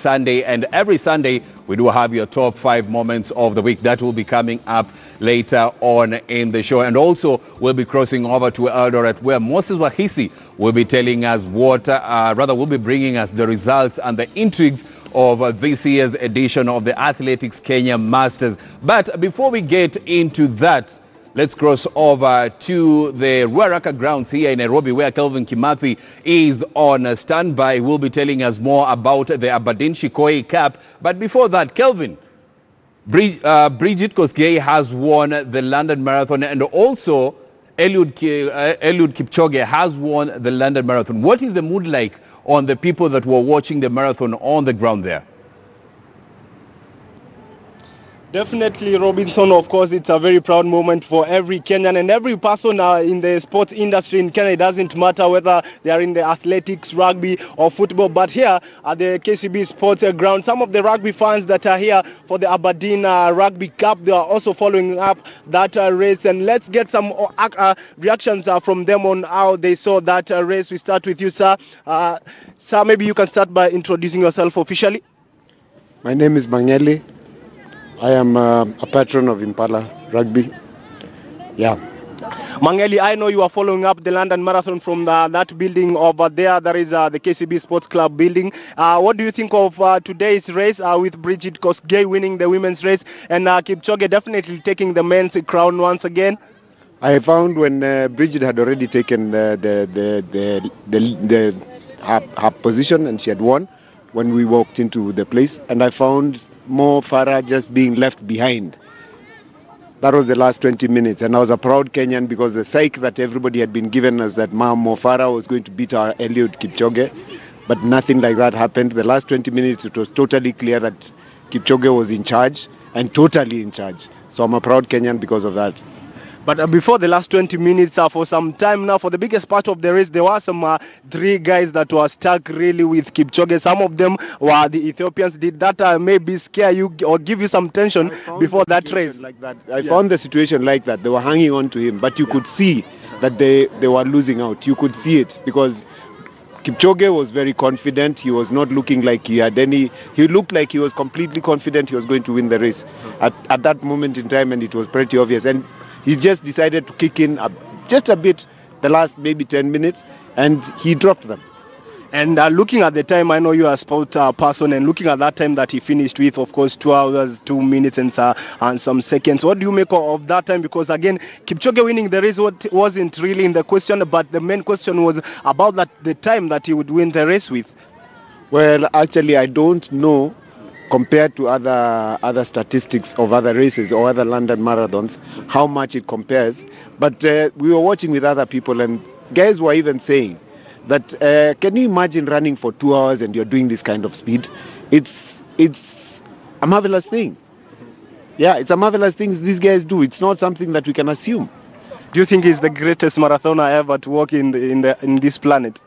Sunday, and every Sunday we do have your top 5 moments of the week. That will be coming up later on in the show, and also we'll be crossing over to Eldoret, where Moses Wahisi will be telling us will be bringing us the results and the intrigues of this year's edition of the Athletics Kenya Masters. But before we get into that, let's cross over to the Ruaraka grounds here in Nairobi, where Kelvin Kimathi is on standby. We'll be telling us more about the Arbabeen Shikoyi Cup. But before that, Kelvin, Bridget Kosgei has won the London Marathon, and also Eliud Kipchoge has won the London Marathon. What is the mood like on the people that were watching the marathon on the ground there? Definitely, Robinson. Of course, it's a very proud moment for every Kenyan and every person in the sports industry in Kenya. It doesn't matter whether they are in the athletics, rugby or football. But here at the KCB Sports Ground, some of the rugby fans that are here for the Arbabeen Rugby Cup, they are also following up that race. And let's get some reactions from them on how they saw that race. We start with you, sir. Sir, maybe you can start by introducing yourself officially. My name is Mangeli. I am a patron of Impala Rugby. Yeah. Mangeli, I know you are following up the London Marathon from that building over there. That is the KCB Sports Club building. What do you think of today's race with Bridget Kosgei winning the women's race and Kipchoge definitely taking the men's crown once again? I found when Bridget had already taken her position and she had won when we walked into the place, and I found Mo Farah just being left behind. That was the last 20 minutes, and I was a proud Kenyan because the psyche that everybody had been given us that Mo Farah was going to beat our Eliud Kipchoge, but nothing like that happened. The last 20 minutes, it was totally clear that Kipchoge was in charge and totally in charge. So I'm a proud Kenyan because of that. But before the last 20 minutes, for some time now, for the biggest part of the race, there were some 3 guys that were stuck really with Kipchoge. Some of them were the Ethiopians. Did that maybe scare you or give you some tension before that race? Like that. I found the situation like that. They were hanging on to him, but you could see that they were losing out. You could see it because Kipchoge was very confident. He was not looking like he had any... He looked like he was completely confident he was going to win the race at that moment in time, and it was pretty obvious. And he just decided to kick in just a bit the last maybe 10 minutes, and he dropped them. And looking at the time, I know you are a sport person, and looking at that time that he finished with, of course, 2 hours, 2 minutes and some seconds. What do you make of that time? Because again, Kipchoge winning the race wasn't really in the question, but the main question was about the time that he would win the race with. Well, actually, I don't know, compared to other statistics of other races or other London marathons, how much it compares. But we were watching with other people, and guys were even saying that, can you imagine running for 2 hours and you're doing this kind of speed? It's a marvelous thing. Yeah, it's a marvelous thing these guys do. It's not something that we can assume. Do you think he's the greatest marathoner ever to walk in this planet?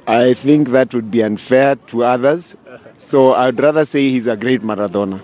I think that would be unfair to others. So I'd rather say he's a great marathoner.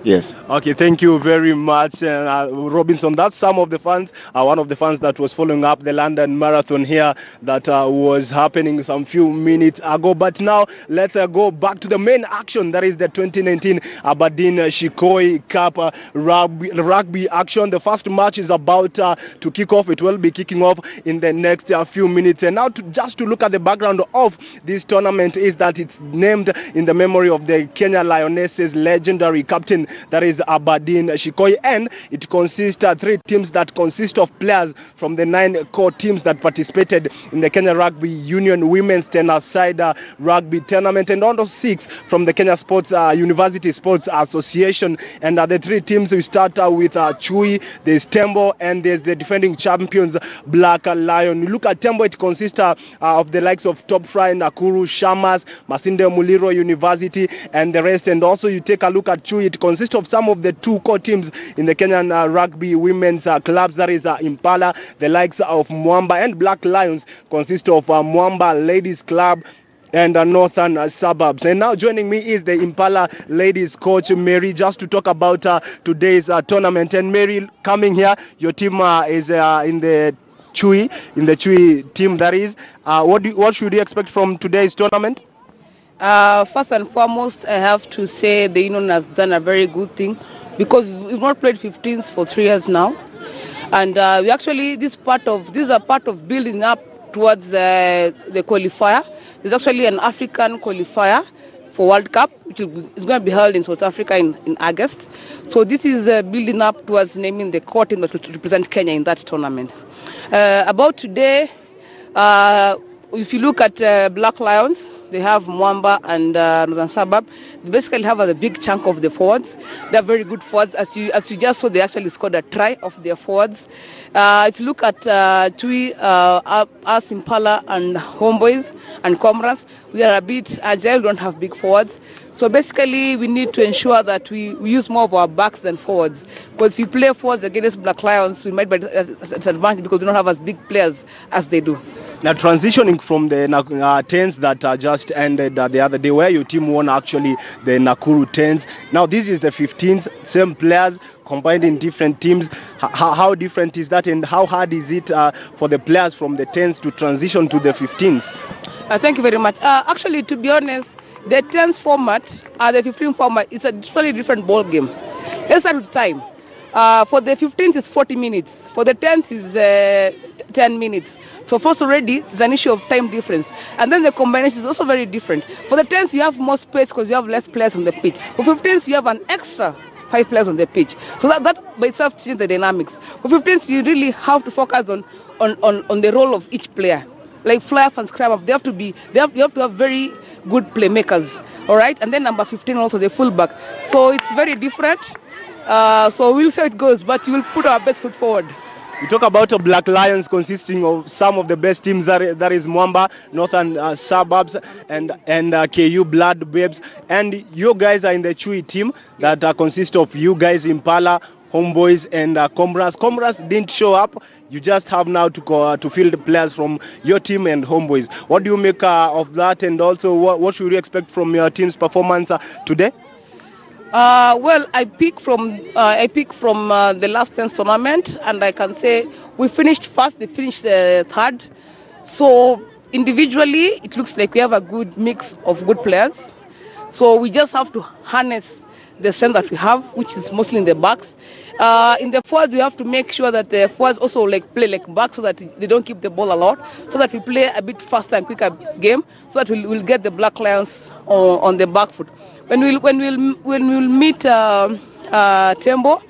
Yes. Okay, thank you very much, Robinson. That's some of the fans, one of the fans that was following up the London Marathon here that was happening some few minutes ago. But now let's go back to the main action. That is the 2019 Arbabeen Shikoyi Cup rugby action. The first match is about to kick off. It will be kicking off in the next few minutes. And now just to look at the background of this tournament is that it's named in the memory of the Kenya Lionesses legendary captain, that is Arbabeen Shikoyi, and it consists of 3 teams that consist of players from the 9 core teams that participated in the Kenya Rugby Union Women's 10-a-side rugby tournament, and also 6 from the Kenya Sports University Sports Association. And the 3 teams, we start with Chui, there's Tembo, and there's the defending champions Black Lion. You look at Tembo, it consists of the likes of Top Fry, Nakuru, Shamas, Masinde Muliro University, and the rest. And also you take a look at Chui, it consists of some of the 2 core teams in the Kenyan rugby women's clubs, that is Impala, the likes of Mwamba, and Black Lions consist of Mwamba Ladies Club and Northern Suburbs. And now joining me is the Impala ladies coach Mary, just to talk about today's tournament. And Mary, coming here, your team is in the Chui team, that is. What should you expect from today's tournament? First and foremost, I have to say the union has done a very good thing because we've not played 15s for 3 years now, and we actually this is a part of building up towards the qualifier. There's actually an African qualifier for World Cup, which is going to be held in South Africa in August. So this is building up towards naming the core team that will represent Kenya in that tournament. About today, if you look at Black Lions, they have Mwamba and Northern Suburb. They basically have a big chunk of the forwards. They're very good forwards. As you just saw, they actually scored a try of their forwards. If you look at Tui, us Impala and Homeboys and Comrades, we are a bit agile, we don't have big forwards. So basically, we need to ensure that we use more of our backs than forwards. Because if we play forwards against Black Lions, we might be at disadvantage because we don't have as big players as they do. Now, transitioning from the 10s that just ended the other day, where your team won actually the Nakuru 10s. Now, this is the 15s, same players combined in different teams. How different is that, and how hard is it for the players from the 10s to transition to the 15s? Thank you very much. Actually, to be honest, the 10s format, the 15 format, is a totally different ball game. Let's start with time. For the 15th is 40 minutes. For the 10th is 10 minutes. So first already, there's an issue of time difference. And then the combination is also very different. For the 10th, you have more space because you have less players on the pitch. For 15th, you have an extra 5 players on the pitch. So that by itself changes the dynamics. For 15th, you really have to focus on the role of each player. Like Flyer and Scrap, you have to have very good playmakers. All right? And then number 15 also, the fullback. So it's very different. So we'll see how it goes, but we will put our best foot forward. We talk about a Black Lions consisting of some of the best teams. That is Mwamba, Northern Suburbs, and KU Blood Babes. And you guys are in the Chui team that consists of you guys, Impala, Homeboys, and Comrades. Comrades didn't show up. You just have now to field players from your team and Homeboys. What do you make of that? And also, what should we expect from your team's performance today? Well, I pick from the last 10th tournament, and I can say we finished first, they finished third. So individually, it looks like we have a good mix of good players. So we just have to harness the strength that we have, which is mostly in the backs. In the forwards, we have to make sure that the forwards also play like backs so that they don't keep the ball a lot, so that we play a bit faster and quicker game, so that we'll get the Black Lions on the back foot. When we'll meet Tembo,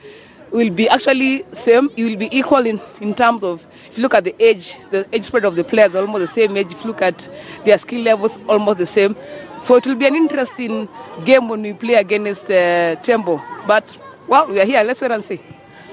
will be actually same. It will be equal in terms of, if you look at the age spread of the players, almost the same age. If you look at their skill levels, almost the same. So it will be an interesting game when we play against Tembo. But well, we are here. Let's wait and see.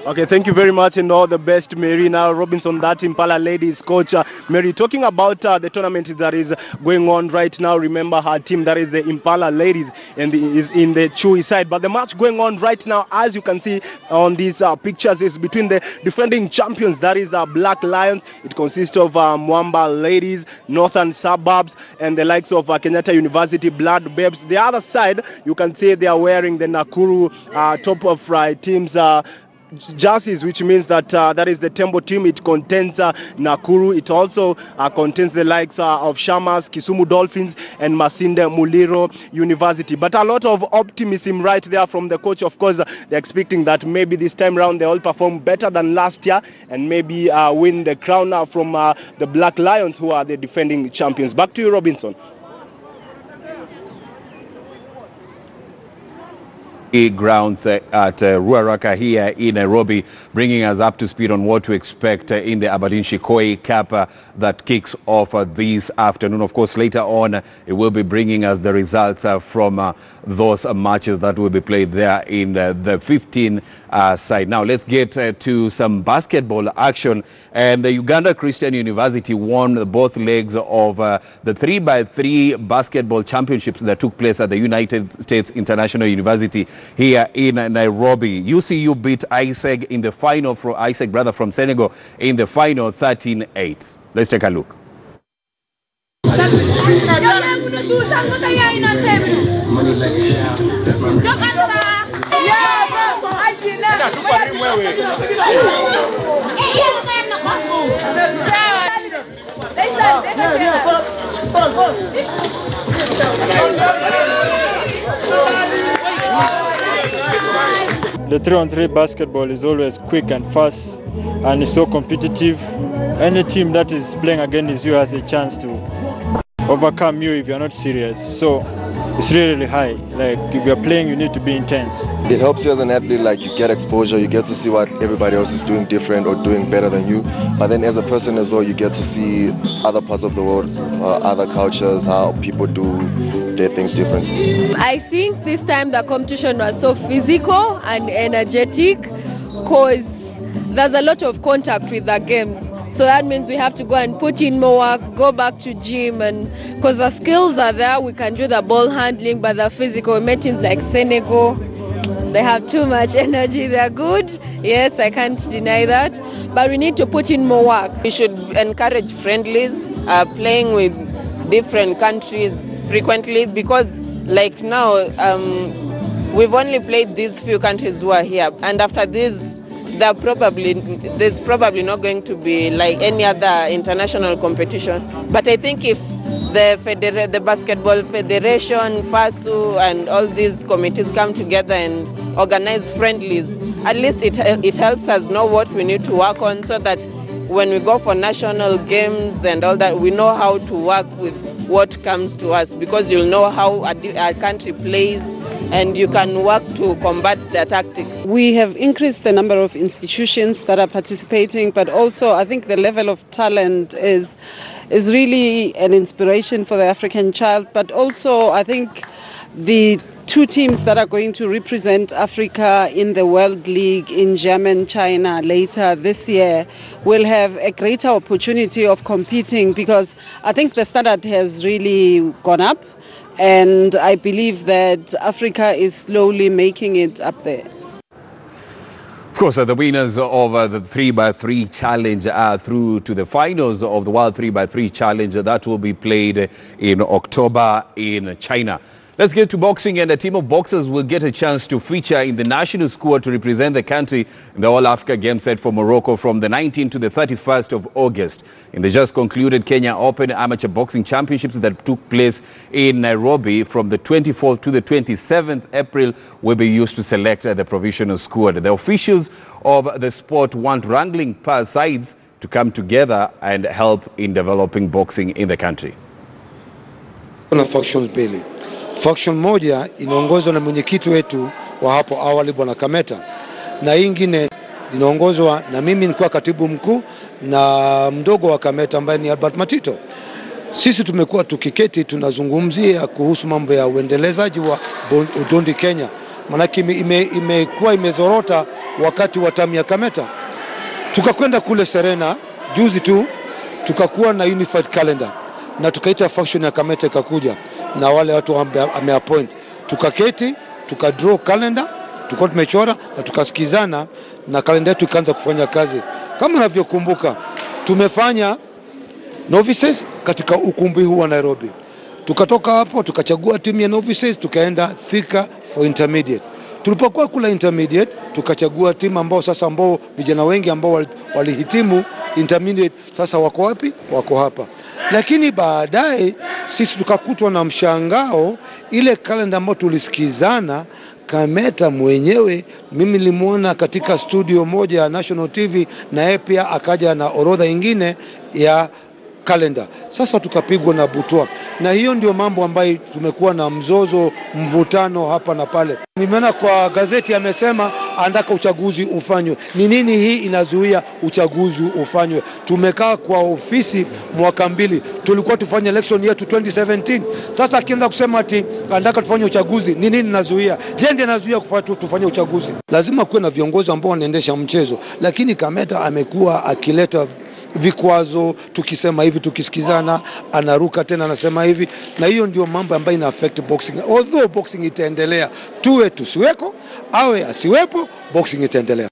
Okay, thank you very much and all the best, Mary. Now, Robinson, that Impala ladies coach. Mary, talking about the tournament that is going on right now, remember her team, that is the Impala ladies, and is in the Chui side. But the match going on right now, as you can see on these pictures, is between the defending champions, that is Black Lions. It consists of Mwamba ladies, Northern Suburbs, and the likes of Kenyatta University Blood Babes. The other side, you can see they are wearing the Nakuru top of teams jerseys, which means that that is the Tembo team. It contains Nakuru. It also contains the likes of Shamas, Kisumu Dolphins, and Masinde Muliro University. But a lot of optimism right there from the coach. Of course, they're expecting that maybe this time around they all perform better than last year and maybe win the crown from the Black Lions, who are the defending champions. Back to you, Robinson. Grounds at Ruaraka here in Nairobi, bringing us up to speed on what to expect in the Arbabeen Shikoyi Cup that kicks off this afternoon. Of course, later on, it will be bringing us the results from those matches that will be played there in the 15 side. Now, let's get to some basketball action. And the Uganda Christian University won both legs of the 3x3 basketball championships that took place at the United States International University here in Nairobi. UCU beat ISEG in the final, from Senegal in the final 13-8. Let's take a look. The 3-on-3 basketball is always quick and fast, and it's so competitive. Any team that is playing against you has a chance to overcome you if you're not serious. So it's really high. Like if you're playing, you need to be intense. It helps you as an athlete, like you get exposure, you get to see what everybody else is doing different or doing better than you. But then as a person as well, you get to see other parts of the world, other cultures, how people do their things different. I think this time the competition was so physical and energetic because there's a lot of contact with the games. So that means we have to go and put in more work, go back to gym, and because the skills are there, we can do the ball handling, but the physical, we met teams like Senegal, they have too much energy, they're good, yes, I can't deny that, but we need to put in more work. We should encourage friendlies, playing with different countries frequently, because like now, we've only played these few countries who are here, and after this, there's probably not going to be like any other international competition. But I think if the Basketball Federation, FASU, and all these committees come together and organize friendlies, at least it helps us know what we need to work on, so that when we go for national games and all that, we know how to work with what comes to us, because you'll know how a country plays, and you can work to combat their tactics. We have increased the number of institutions that are participating, but also I think the level of talent is really an inspiration for the African child. But also I think the two teams that are going to represent Africa in the World League in Germany, China later this year will have a greater opportunity of competing, because I think the standard has really gone up. And I believe that Africa is slowly making it up there. Of course, the winners of the 3x3 challenge are through to the finals of the World 3x3 challenge. That will be played in October in China. Let's get to boxing, and a team of boxers will get a chance to feature in the national squad to represent the country in the All-Africa Games set for Morocco from the 19th to the 31st of August. In the just concluded Kenya Open Amateur Boxing Championships that took place in Nairobi from the 24th to the 27th April will be used to select the provisional squad. The officials of the sport want wrangling sides to come together and help in developing boxing in the country. Kuna factions mbili. Faction moja inaongozwa na mwenyekiti wetu wa hapo awali Bwana Kameta, na ingine inaongozwa na mimi, nilikuwa katibu mkuu, na mdogo wa Kameta ambaye ni Albert Matito. Sisi tumekuwa tukiketi tunazungumzia kuhusu mambo ya uendelezaji wa udondi Kenya, manake imekuwa imezorota wakati wa tamu ya Kameta. Tukakwenda kule Serena juzi tu, tukakuwa na unified calendar, na tukaita faction ya Kameta ikakuja na wale watu ameappoint, tukaketi tukadraw calendar, tulikuwa tumechora na tukasikizana, na calendar yetu ikaanza kufanya kazi. Kama unavyokumbuka, tumefanya novices katika ukumbi huu wa Nairobi. Tukatoka hapo tukachagua timu ya novices, tukaenda Thika for intermediate. Tulipokuwa kula intermediate, tukachagua timu ambao sasa vijana wengi ambao walihitimu intermediate sasa wako wapi? Wako hapa. Lakini baadaye sisi tukakutwa na mshangao, ile kalenda ambayo tulisikizana, Kameta mwenyewe mimi nilimuona katika studio moja ya National TV, na yeye pia akaja na orodha nyingine ya kalenda. Sasa tukapigwa na butwa, na hiyo ndio mambo ambayo tumekuwa na mzozo, mvutano hapa na pale. Nimeona kwa gazeti amesema anataka uchaguzi ufanywe. Ni nini hii inazuia uchaguzi ufanywe? Tumekaa kwa ofisi mwaka 2, tulikuwa tufanye election yetu 2017. Sasa akianza kusema ati anataka tufanye uchaguzi, ni nini inazuia? Je, ndiye inazuia tufanye uchaguzi? Lazima kuwe na viongozi ambao wanaendesha mchezo, lakini Kameta amekuwa akileta vikwazo, tukisema hivi tukisikizana anaruka tena anasema hivi, na hiyo ndio mambo ambayo ina affect boxing. Although boxing itaendelea, tuwe tusiweko, awe asiwepo, boxing itaendelea.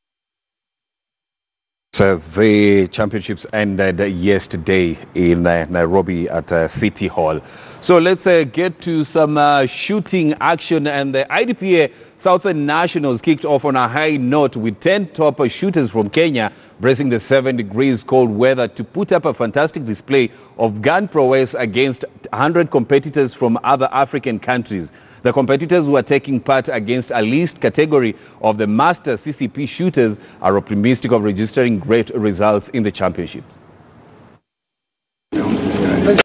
So the championships ended yesterday in Nairobi at City Hall. So let's get to some shooting action, and the IDPA Southern Nationals kicked off on a high note with 10 top shooters from Kenya bracing the 7 degrees cold weather to put up a fantastic display of gun prowess against 100 competitors from other African countries. The competitors who are taking part against a least category of the master CCP shooters are optimistic of registering great results in the championships.